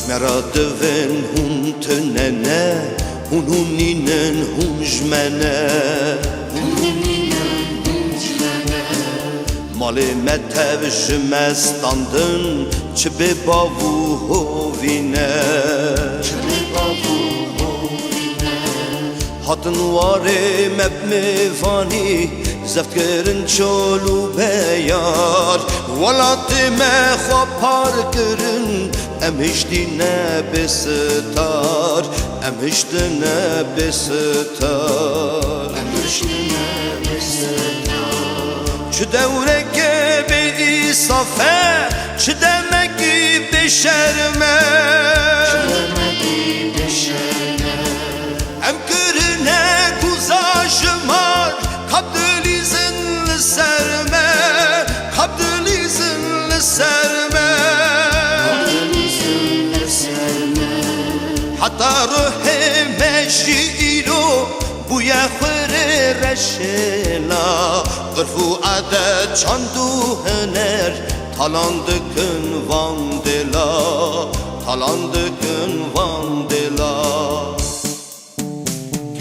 Meradven hun tönene Hununinen hunjmene Mali metev jmestandın Çibe bavu hovine Hatın vare mebme fani Zeftgerin çolu beyar Valatı me xapar kırın Emiştine bestar Emiştine bestar Çü devreke be isafe Çü demeki beşerme Em kırine kuzaşımar Kapdülizin serme Kapdülizin serme Hatta ruhe meşi'ilo Bu yakhre reşela Gırfu adet çandu hıner Talandıkın vandela Talandıkın vandela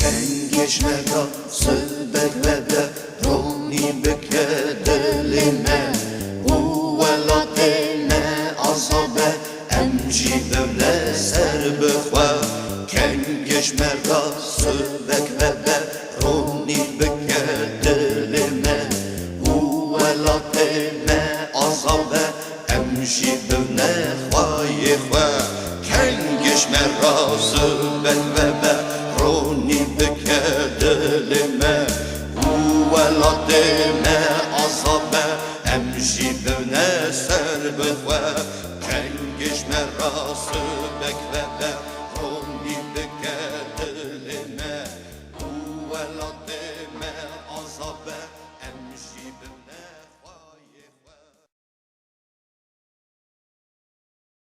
Kengeşmeda sıbeklede Roni bekedelime Uvelatene azabe Emci böyle serbıkve Kengeşmeda sıbeklede Roni bekedelime Uvelatene azabe Emci böyle khayıkve Kengeşmeda sıbeklede Roni bekedelime Uvelatene azabe Emci böyle serbıkve Kengeşme rası beklede